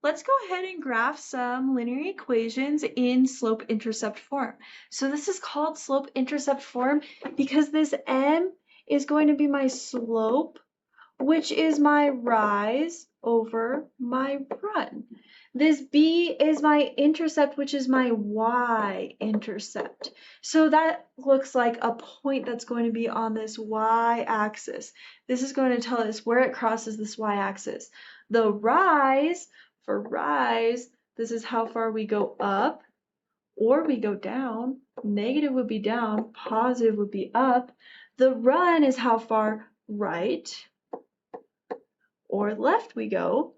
Let's go ahead and graph some linear equations in slope-intercept form. So this is called slope-intercept form because this m is going to be my slope, which is my rise over my run. This b is my intercept, which is my y-intercept. So that looks like a point that's going to be on this y-axis. This is going to tell us where it crosses this y-axis. The rise, for rise, this is how far we go up or we go down. Negative would be down, positive would be up. The run is how far right or left we go.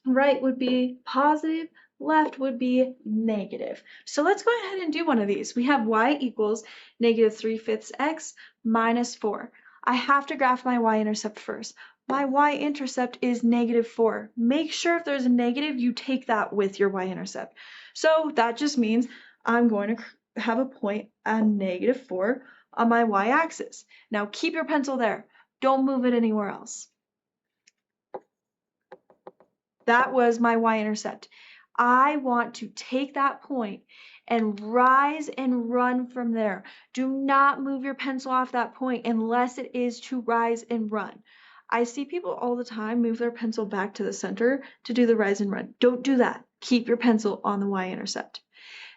Right would be positive, left would be negative. So let's go ahead and do one of these. We have y equals -3/5 x minus 4. I have to graph my y-intercept first. My y-intercept is -4. Make sure if there's a negative, you take that with your y-intercept. So that just means I'm going to have a point at -4 on my y-axis. Now keep your pencil there. Don't move it anywhere else. That was my y-intercept. I want to take that point and rise and run from there. Do not move your pencil off that point unless it is to rise and run. I see people all the time move their pencil back to the center to do the rise and run. Don't do that. Keep your pencil on the y-intercept.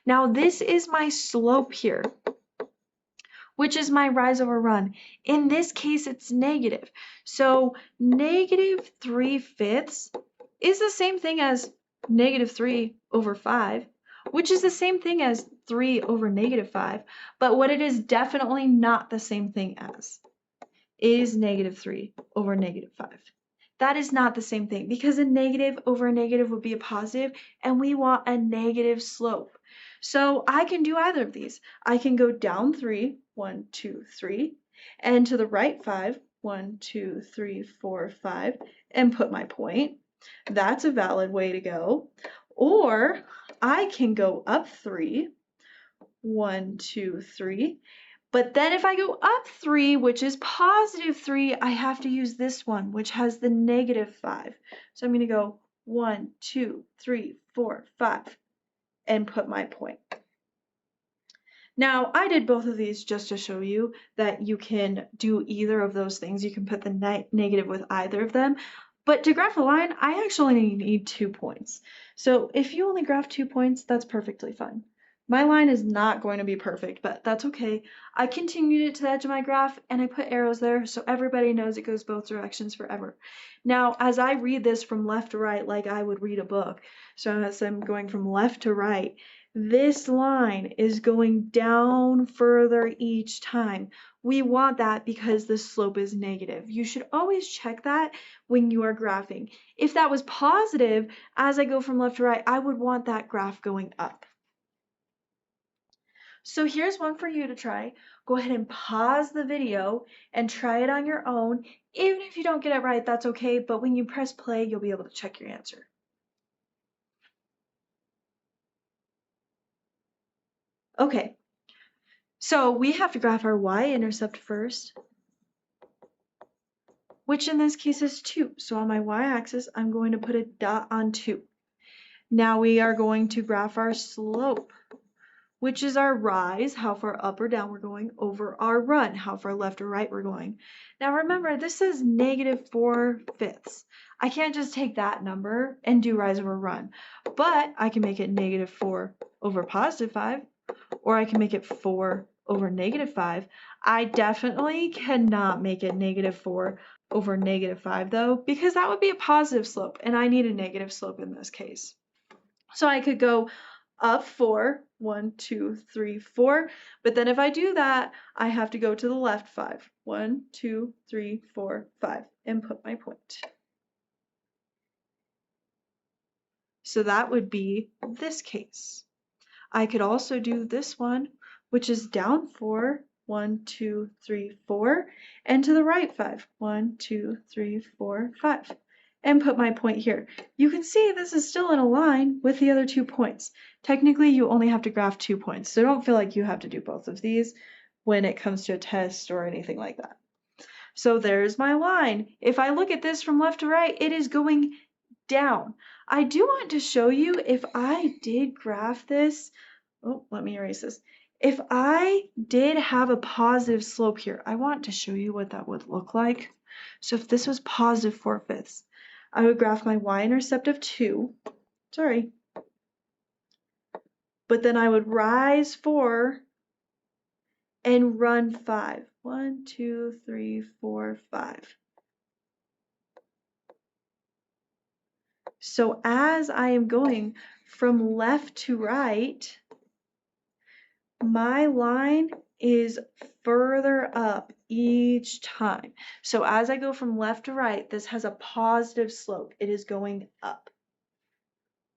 Now this is my slope here, which is my rise over run. In this case, it's negative. So -3/5 is the same thing as -3/5, which is the same thing as 3 over -5. But what it is definitely not the same thing as is -3 over -5. That is not the same thing because a negative over a negative would be a positive, and we want a negative slope. So I can do either of these. I can go down 3, 1, 2, 3, and to the right 5, 1, 2, 3, 4, 5, and put my point. That's a valid way to go. Or I can go up 3, 1, 2, 3. But then if I go up 3, which is +3, I have to use this one, which has the -5. So I'm going to go 1, 2, 3, 4, 5, and put my point. Now, I did both of these just to show you that you can do either of those things. You can put the negative with either of them. But to graph a line, I actually need 2 points. So if you only graph 2 points, that's perfectly fine. My line is not going to be perfect, but that's okay. I continued it to the edge of my graph and I put arrows there so everybody knows it goes both directions forever. Now, as I read this from left to right like I would read a book, so as I'm going from left to right, this line is going down further each time. We want that because the slope is negative. You should always check that when you are graphing. If that was positive, as I go from left to right, I would want that graph going up. So here's one for you to try. Go ahead and pause the video and try it on your own. Even if you don't get it right, that's okay, but when you press play, you'll be able to check your answer. Okay, so we have to graph our y-intercept first, which in this case is 2. So on my y-axis, I'm going to put a dot on 2. Now we are going to graph our slope, which is our rise, how far up or down we're going, over our run, how far left or right we're going. Now remember, this is -4/5. I can't just take that number and do rise over run, but I can make it -4 over +5, or I can make it 4 over -5. I definitely cannot make it -4 over -5 though, because that would be a positive slope, and I need a negative slope in this case. So I could go up 4, 1, 2, 3, 4, but then if I do that, I have to go to the left 5, 1, 2, 3, 4, 5, and put my point. So that would be this case. I could also do this one, which is down 4, 1, 2, 3, 4, and to the right 5, 1, 2, 3, 4, 5, and put my point here. You can see this is still in a line with the other 2 points. Technically, you only have to graph 2 points, so don't feel like you have to do both of these when it comes to a test or anything like that. So there's my line. If I look at this from left to right, it is going down. I do want to show you if I did graph this. Oh, let me erase this. If I did have a positive slope here, I want to show you what that would look like. So if this was positive 4/5, I would graph my y-intercept of 2. Sorry. But then I would rise 4 and run 5. 1, 2, 3, 4, 5. So as I am going from left to right, my line is further up each time. So as I go from left to right, this has a positive slope. It is going up.